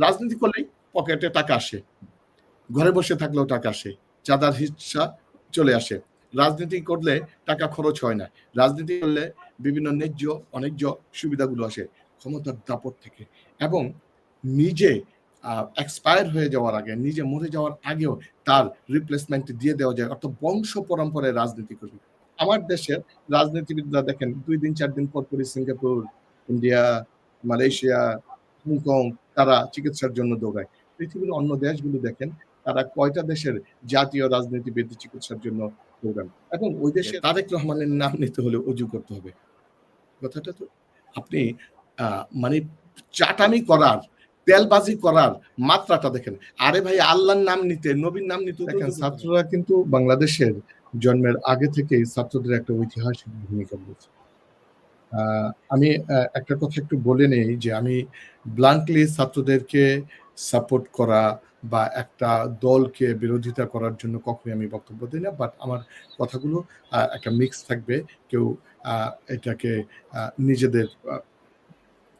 রাজনীতি করলেই পকেটে টাকা আসে, ঘরে বসে থাকলেও টাকা আসে, চাঁদার হিস্সা চলে আসে। রাজনীতি করলে টাকা খরচ হয় না, রাজনীতি করলে বিভিন্ন ন্যায্য অন্যায্য সুবিধাগুলো আসে ক্ষমতার দাপট থেকে। এবং নিজে এক্সপায়ার হয়ে যাওয়ার আগে, নিজে মরে যাওয়ার আগেও তার রিপ্লেসমেন্ট দিয়ে দেওয়া যায়, অর্থাৎ বংশ পরম্পরায় রাজনীতি করবে। আমার দেশের রাজনীতিবিদরা দেখেন 2 দিন 4 দিন পর পরই সিঙ্গাপুর, ইন্ডিয়া, মালয়েশিয়া, হংকং তারা চিকিৎসার জন্য দৌড়ায়। পৃথিবীর অন্য দেশগুলো দেখেন তারা কয়টা দেশের জাতীয় রাজনীতিবিদ চিকিৎসার জন্য দৌড়ান। এবং ওই দেশে তারেক রহমানের নাম নিতে হলে অজু করতে হবে। কথাটা তো আপনি মানে চাটামি করার, তেলবাজি করার মাত্রাটা দেখেন। আরে ভাই আল্লাহর নাম নিতে, নবীর নাম নিতে দেখেন। ছাত্ররা কিন্তু বাংলাদেশের জন্মের আগে থেকেই ছাত্রদের একটা ঐতিহাসিক ভূমিকা রয়েছে। আমি একটা কথা একটু বলে নেই যে আমি ব্লান্টলি ছাত্রদেরকে সাপোর্ট করা বা একটা দলকে বিরোধিতা করার জন্য কখনোই আমি বক্তব্য দিই না, বাট আমার কথাগুলো একটা মিক্স থাকবে। কেউ এটাকে নিজেদের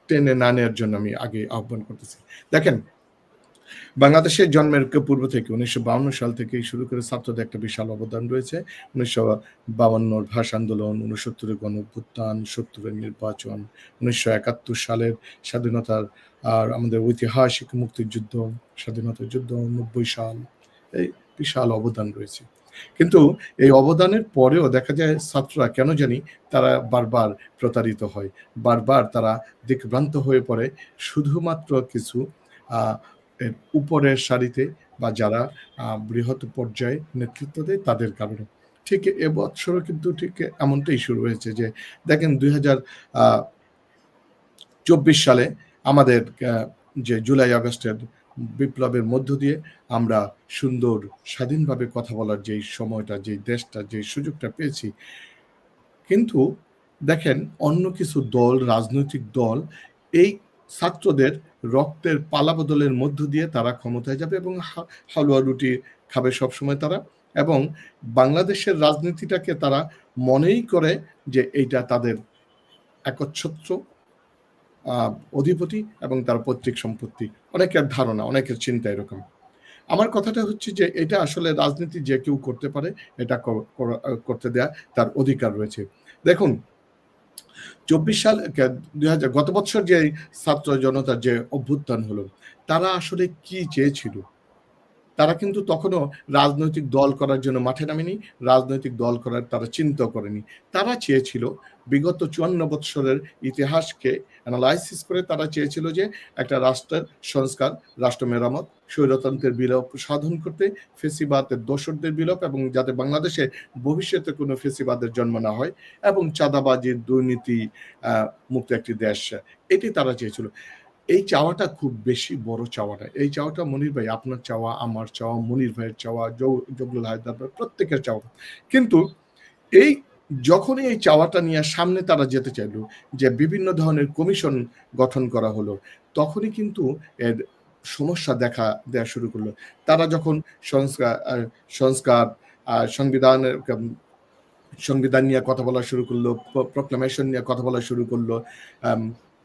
টেনে না নেওয়ার জন্য আমি আগে আহ্বান করতেছি। দেখেন, বাংলাদেশের জন্মের পূর্ব থেকে 1952 সাল থেকেই শুরু করে ছাত্রদের একটা বিশাল অবদান রয়েছে। 1952 ভাষা আন্দোলন, 69 গণঅভ্যুত্থান, 70 নির্বাচন, 1971 সালের স্বাধীনতার আর আমাদের ঐতিহাসিক মুক্তিযুদ্ধ, স্বাধীনতা যুদ্ধ, 90 সাল, এই বিশাল অবদান রয়েছে। কিন্তু এই অবদানের পরেও দেখা যায় ছাত্ররা কেন জানি তারা বারবার প্রতারিত হয়, বারবার তারা দিকভ্রান্ত হয়ে পড়ে শুধুমাত্র কিছু উপরের সারিতে বা যারা বৃহৎ পর্যায়ে নেতৃত্ব দেয় তাদের কারণে। ঠিক এবছরও কিন্তু ঠিক এমনটাই শুরু হয়েছে যে দেখেন 2024 সালে আমাদের যে জুলাই আগস্টের বিপ্লবের মধ্য দিয়ে আমরা সুন্দর স্বাধীনভাবে কথা বলার যেই সময়টা, যেই দেশটা, যেই সুযোগটা পেয়েছি, কিন্তু দেখেন অন্য কিছু দল, রাজনৈতিক দল এই ছাত্রদের রক্তের পালাবদলের মধ্য দিয়ে তারা ক্ষমতায় যাবে এবং হালুয়া রুটি খাবে সবসময় তারা, এবং বাংলাদেশের রাজনীতিটাকে তারা মনেই করে যে এইটা তাদের একচ্ছত্র অধিপতি এবং তার পৈতৃক সম্পত্তি। অনেকের ধারণা, অনেকের চিন্তা এরকম। আমার কথাটা হচ্ছে যে এটা আসলে রাজনীতি যে কেউ করতে পারে, এটা করতে দেয়া তার অধিকার রয়েছে। দেখুন 24 সাল 2000 গত বছর যে ছাত্র জনতার যে অভ্যুত্থান হলো, তারা আসলে কি চেয়েছিল? তারা কিন্তু তখনও রাজনৈতিক দল করার জন্য মাঠে নামেনি, রাজনৈতিক দল করার তারা চিন্তা করেনি। তারা চেয়েছিল বিগত 54 বৎসরের ইতিহাসকে অ্যানালাইসিস করে তারা চেয়েছিল যে একটা রাষ্ট্রের সংস্কার, রাষ্ট্র মেরামত, স্বৈরতন্ত্রের বিলোপ সাধন করতে, ফেসিবাদের দোসরদের বিলোপ, এবং যাতে বাংলাদেশে ভবিষ্যতে কোনো ফেসিবাদের জন্ম না হয় এবং চাঁদাবাজির দুর্নীতি মুক্ত একটি দেশ, এটি তারা চেয়েছিল। এই চাওয়াটা খুব বেশি বড় চাওয়া না। এই চাওয়াটা মনির ভাই, আপনার চাওয়া, আমার চাওয়া, মনির ভাইয়ের চাওয়া, জগলুল হায়দার প্রত্যেকের চাওয়া। কিন্তু এই যখনই এই চাওয়াটা নিয়ে সামনে তারা যেতে চাইল, যে বিভিন্ন ধরনের কমিশন গঠন করা হলো, তখনই কিন্তু এর সমস্যা দেখা দেয়া শুরু করলো। তারা যখন সংস্কার সংবিধান নিয়ে কথা বলা শুরু করলো, প্রক্লামেশন নিয়ে কথা বলা শুরু করলো,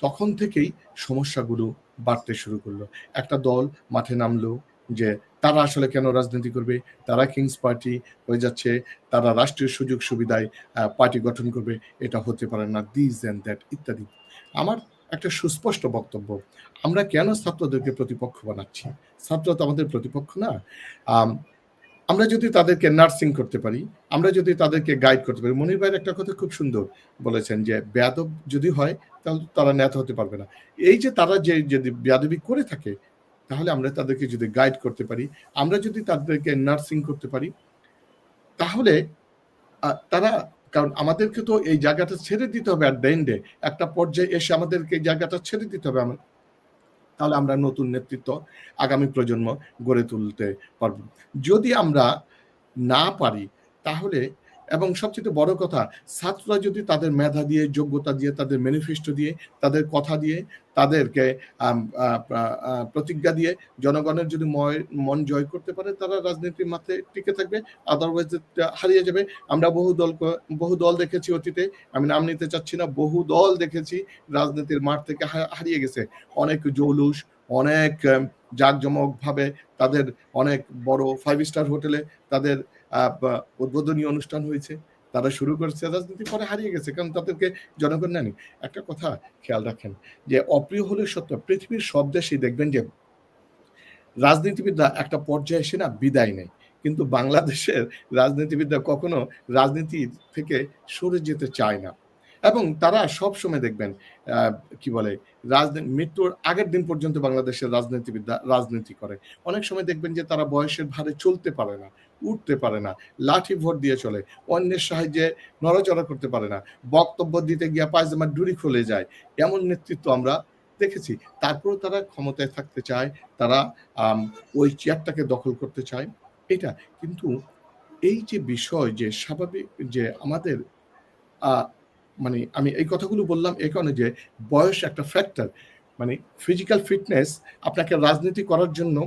তখন থেকেই সমস্যাগুলো বাড়তে শুরু করলো। একটা দল মাঠে নামলো যে তারা আসলে কেন রাজনীতি করবে, তারা কিংস পার্টি হয়ে যাচ্ছে, তারা রাষ্ট্রীয় সুযোগ সুবিধায় পার্টি গঠন করবে, এটা হতে পারে না, দিস এন্ড দ্যাট ইত্যাদি। আমার একটা সুস্পষ্ট বক্তব্য, আমরা কেন ছাত্রদেরকে প্রতিপক্ষ বানাচ্ছি? ছাত্র তো আমাদের প্রতিপক্ষ না। আমরা যদি তাদেরকে নার্সিং করতে পারি, আমরা যদি তাদেরকে গাইড করতে পারি, মনির ভাইয়ের একটা কথা খুব সুন্দর বলেছেন যে বেয়াদব যদি হয় তাহলে তারা নেতা হতে পারবে না। এই যে তারা যে যদি বেয়াদবি করে থাকে, তাহলে আমরা তাদেরকে যদি গাইড করতে পারি, আমরা যদি তাদেরকে নার্সিং করতে পারি, তাহলে তারা, কারণ আমাদেরকে তো এই জায়গাটা ছেড়ে দিতে হবে, অ্যাট দ্য এন্ডে একটা পর্যায়ে এসে আমাদেরকে এই জায়গাটা ছেড়ে দিতে হবে, তাহলে আমরা নতুন নেতৃত্ব, আগামী প্রজন্ম গড়ে তুলতে পারব। যদি আমরা না পারি তাহলে, এবং সবচেয়ে বড় কথা, ছাত্ররা যদি তাদের মেধা দিয়ে, যোগ্যতা দিয়ে, তাদের ম্যানিফেস্টো দিয়ে, তাদের কথা দিয়ে, তাদেরকে প্রতিজ্ঞা দিয়ে জনগণের যদি মন জয় করতে পারে, তারা রাজনীতির মাঠে টিকে থাকবে, আদারওয়াইজ হারিয়ে যাবে। আমরা বহু দল দেখেছি অতীতে, আমি নাম নিতে চাচ্ছি না, বহু দল দেখেছি রাজনীতির মাঠ থেকে হারিয়ে গেছে। অনেক জৌলুস, অনেক জাঁকজমকভাবে তাদের অনেক বড় 5 স্টার হোটেলে তাদের উদ্বোধনী অনুষ্ঠান হয়েছে। তারা শুরু করেছে রাজনীতি, পরে হারিয়ে গেছে। কারণ তাদেরকে জনগণ নেয়নি। একটা কথা খেয়াল রাখেন যে অপ্রিয় হলেও সত্য, পৃথিবীর সব দেশেই দেখবেন যে রাজনীতিবিদরা একটা পর্যায়ে এসে না বিদায় নেয়। কিন্তু বাংলাদেশের রাজনীতিবিদরা কখনো রাজনীতি থেকে সরে যেতে চায় না। এবং তারা সবসময় দেখবেন কি বলে মৃত্যুর আগের দিন পর্যন্ত বাংলাদেশের রাজনীতিবিদরা রাজনীতি করে। অনেক সময় দেখবেন যে তারা বয়সের ভারে চলতে পারে না, উঠতে পারে না, লাঠি ভোট দিয়ে চলে, অন্যের সাহায্যে নড়াচড়া করতে পারে না, বক্তব্য দিতে গিয়ে পায়জামার ডুরি খুলে যায়। এমন নেতৃত্ব আমরা দেখেছি। তারপরেও তারা ক্ষমতায় থাকতে চায়, তারা ওই চেয়ারটাকে দখল করতে চায়। এটা কিন্তু এই যে বিষয় যে স্বাভাবিক যে আমাদের মানে আমি এই কথাগুলো বললাম এই কারণে যে বয়স একটা ফ্যাক্টর। মানে ফিজিক্যাল ফিটনেস আপনাকে রাজনীতি করার জন্য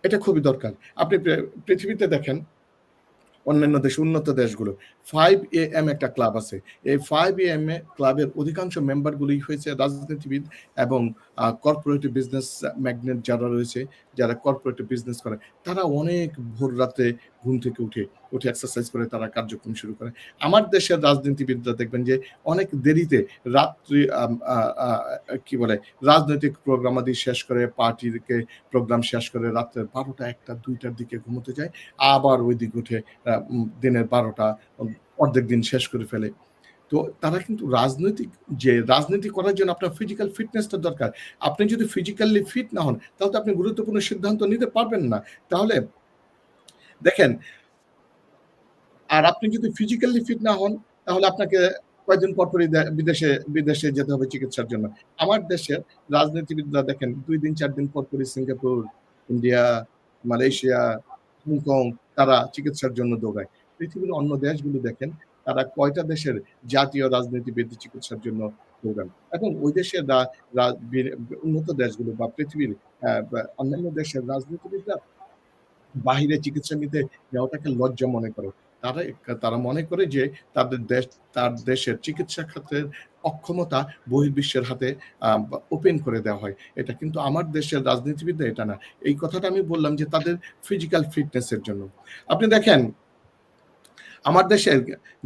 এটা খুবই দরকার। আপনি পৃথিবীতে দেখেন অন্যান্য দেশ, উন্নত দেশগুলো 5 AM একটা ক্লাব আছে। এই 5 AM এ ক্লাবের অধিকাংশ মেম্বারগুলি হয়েছে রাজনীতিবিদ এবং কর্পোরেটিভ বিজনেস ম্যাগনেট যারা রয়েছে, যারা কর্পোরেটিভ বিজনেস করে, তারা অনেক ভোর রাতে ঘুম থেকে উঠে এক্সারসাইজ করে তারা কার্যক্রম শুরু করে। আমার দেশের রাজনীতিবিদরা দেখবেন যে অনেক দেরিতে রাত্রি কি বলে রাজনৈতিক প্রোগ্রামাদি শেষ করে, পার্টিকে প্রোগ্রাম শেষ করে রাত্রে 12টা, 1টা, 2টার দিকে ঘুমোতে যায়। আবার ওই দিকে উঠে দিনের 12টা অর্ধেক দিন শেষ করে ফেলে। তো তারা কিন্তু রাজনীতি করার জন্য আপনার ফিজিক্যাল ফিটনেসটা দরকার। আপনি যদি ফিজিক্যালি ফিট না হন, তাহলে তো আপনি গুরুত্বপূর্ণ সিদ্ধান্ত নিতে পারবেন না। তাহলে দেখেন, আর আপনি যদি ফিজিক্যালি ফিট না হন, তাহলে আপনাকে কয়েকদিন পরপরই বিদেশে যেতে হবে চিকিৎসার জন্য। আমার দেশের রাজনীতিবিদরা দেখেন 2 দিন 4 দিন পরপরই সিঙ্গাপুর, ইন্ডিয়া, মালয়েশিয়া, হংকং তারা চিকিৎসার জন্য দৌড়ায়। পৃথিবীর অন্য দেশগুলো দেখেন, তারা কয়টা দেশের জাতীয় রাজনীতিবিদ চিকিৎসার জন্য দৌড়ান। এবং ওই দেশের উন্নত দেশগুলো বা পৃথিবীর অন্যান্য দেশের রাজনীতিবিদরা বাহিরে চিকিৎসা নিতে যাওয়াটাকে লজ্জা মনে করে। তারা মনে করে যে তার দেশের চিকিৎসা খাতের অক্ষমতা বহির্বিশ্বের হাতে ওপেন করে দেওয়া হয়। এটা কিন্তু আমার দেশের রাজনীতিবিদরা এটা না। এই কথাটা আমি বললাম যে তাদের ফিজিক্যাল ফিটনেস এর জন্য। আপনি দেখেন আমার দেশের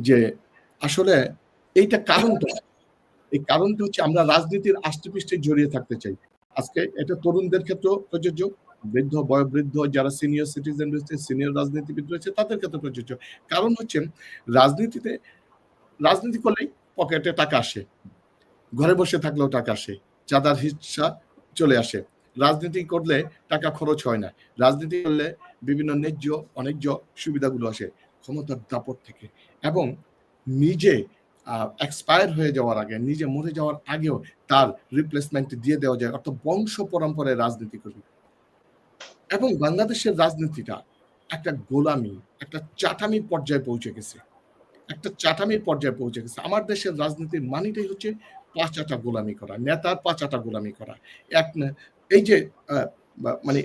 যে আসলে এইটা কারণটা, এই কারণটা হচ্ছে আমরা রাজনীতির আষ্টেপৃষ্ঠে জড়িয়ে থাকতে চাই। আজকে এটা তরুণদের ক্ষেত্রেও প্রযোজ্য, বয়োবৃদ্ধ যারা সিনিয়র সিটিজেন রয়েছে, সিনিয়র রাজনীতিবিদ রয়েছে তাদের ক্ষেত্রে প্রযোজ্য। কারণ হচ্ছে রাজনীতি করলেই পকেটে টাকা আসে, ঘরে বসে থাকলেও টাকা আসে, চাঁদার হিস্সা চলে আসে। রাজনীতি করলে টাকা খরচ হয় না, রাজনীতি করলে বিভিন্ন অন্যায্য সুবিধাগুলো আসে ক্ষমতার দাপট থেকে। এবং নিজে এক্সপায়ার হয়ে যাওয়ার আগে, নিজে মরে যাওয়ার আগেও তার রিপ্লেসমেন্ট দিয়ে দেওয়া যায়, অর্থাৎ বংশ পরম্পরায় রাজনীতি করবে। এবং বাংলাদেশের রাজনীতিটা একটা গোলামি, একটা চাটামির পর্যায়ে পৌঁছে গেছে। আমার দেশের রাজনীতির মানেটাই হচ্ছে পাঁচাটা গোলামি করা, নেতার পাঁচাটা গোলামি করা। এই যে মানে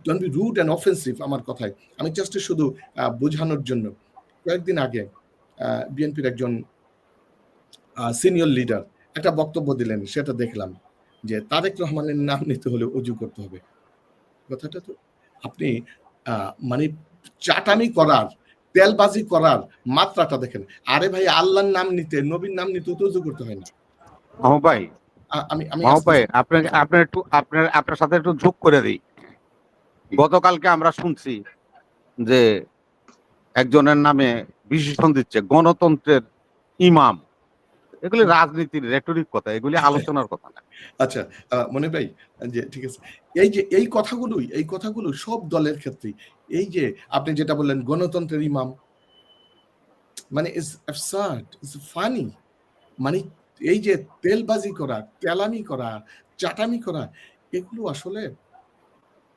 don't be rude and offensive আমার কথায়। আমি জাস্ট শুধু বোঝানোর জন্য কয়েকদিন আগে বিএনপির একজন সিনিয়র লিডার একটা বক্তব্য দিলেন, সেটা দেখলাম যে তারেক রহমানের নাম নিতে হলে অজু করতে হবে। কথাটা তো আপনি মানে চাটামি করার, তেলবাজি করার মাত্রাটা দেখেন। আরে ভাই, আল্লাহর নাম নিতে, নবীর নাম নিতে তো অজু করতে হয় না। ভাই আপনার সাথে একটু যোগ করে দিই। গতকালকে আমরা শুনছি যে একজনের নামে বিশেষণ দিচ্ছে গণতন্ত্রের ইমাম। এগুলি রাজনীতির রেটরিক কথা, এগুলি আলোচনার কথা না। আচ্ছা মনে ভাই, যে ঠিক আছে, এই কথাগুলো সব দলের ক্ষেত্রেই। এই যে আপনি যেটা বললেন গণতন্ত্রের ইমাম, মানে ইটস অ্যাবসার্ড, ইটস ফানি। মানে এই যে তেলবাজি করা, তেলামি করা, চাটামি করা, এগুলো আসলে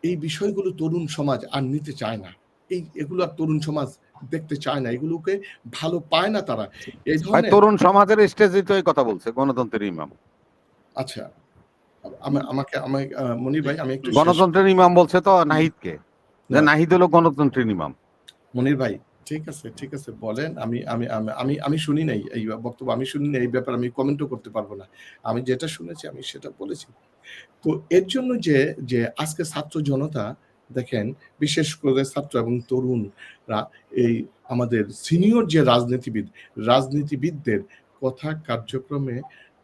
এই বিষয়গুলো তরুণ সমাজ আর নিতে চায় না। এগুলো আর তরুণ সমাজ দেখতে চায় না, এগুলোকে ভালো পায় না তারা। এই ধরনের তরুণ সমাজের স্টেজে তো এই কথা বলছে গণতন্ত্রের ইমাম। আচ্ছা, আমাকে মনির ভাই, আমি একটু গণতন্ত্রের ইমাম বলছে তো নাহিদকে, যে নাহিদ হলো গণতন্ত্রের ইমাম। মনির ভাই, ঠিক আছে বলেন। আমি আমি আমি আমি আমি শুনি নাই এই বক্তব্য, আমি শুনি নাই, এই ব্যাপারে আমি কমেন্টও করতে পারবো না। আমি যেটা শুনেছি আমি সেটা বলেছি। তো এর জন্য যে আজকে ছাত্র জনতা দেখেন, বিশেষ করে ছাত্র এবং তরুণরা এই আমাদের সিনিয়র যে রাজনীতিবিদদের কথা কার্যক্রমে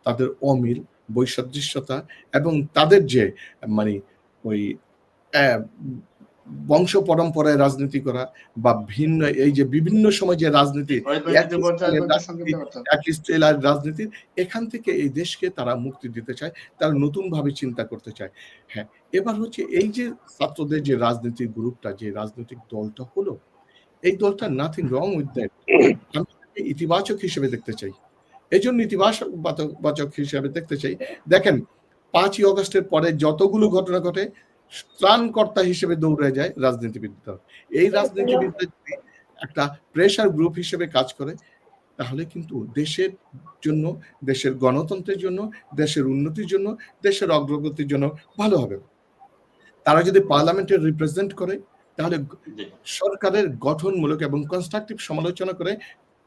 তাদের অমিল, বৈসাদৃশ্যতা এবং তাদের যে মানে ওই অ্যা বংশ পরম্পরায় রাজনীতি করা বা ভিন্ন এই যে বিভিন্ন সময় যে রাজনীতি, একই স্টাইলের রাজনীতি, একই স্টাইলের রাজনীতি, এখান থেকে এই দেশকে তারা মুক্তি দিতে চায়। তারা নতুনভাবে চিন্তা করতে চায়। হ্যাঁ, এবার হচ্ছে এই যে ছাত্রদের যে রাজনৈতিক গ্রুপটা, যে রাজনৈতিক দলটা হলো, এই দলটা nothing wrong with that. আমি এটাকে ইতিবাচক হিসেবে দেখতে চাই। এজন্য বাচক হিসেবে দেখতে চাই। দেখেন ৫ই অগস্টের পরে যতগুলো ঘটনা ঘটে, ত্রাণকর্তা হিসেবে দৌড়ে যায় রাজনীতিবিদরা। এই রাজনীতিবিদরা যদি একটা প্রেশার গ্রুপ হিসেবে কাজ করে, তাহলে কিন্তু দেশের জন্য, দেশের গণতন্ত্রের জন্য, দেশের উন্নতির জন্য, দেশের অগ্রগতির জন্য ভালো হবে। তারা যদি পার্লামেন্টে রিপ্রেজেন্ট করে, তাহলে সরকারের গঠনমূলক এবং কনস্ট্রাকটিভ সমালোচনা করে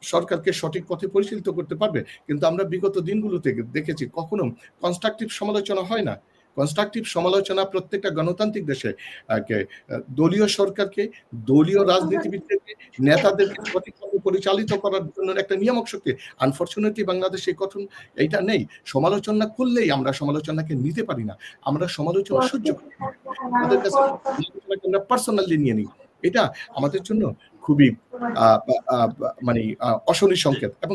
সরকারকে সঠিক পথে পরিচালিত করতে পারবে। কিন্তু আমরা বিগত দিনগুলোতে দেখেছি কখনো কনস্ট্রাকটিভ সমালোচনা হয় না। কনস্ট্রাকটিভ সমালোচনা প্রত্যেকটা গণতান্ত্রিক দেশে দলীয় সরকারকে, দলীয় রাজনীতিবিদদেরকে, নেতাদেরকে সঠিক পথে পরিচালিত করার জন্য একটা নিয়ামক শক্তি। আনফরচুনেটলি বাংলাদেশে এইটা নেই। সমালোচনা করলেই আমরা সমালোচনাকে নিতে পারি না। আমরা সমালোচনা সহ্য করি না। আমাদের কাছে সমালোচনাকে আমরা পার্সোনালি নিয়ে নিই। এটা আমাদের জন্য খুবই মানে অশনি সংকেত এবং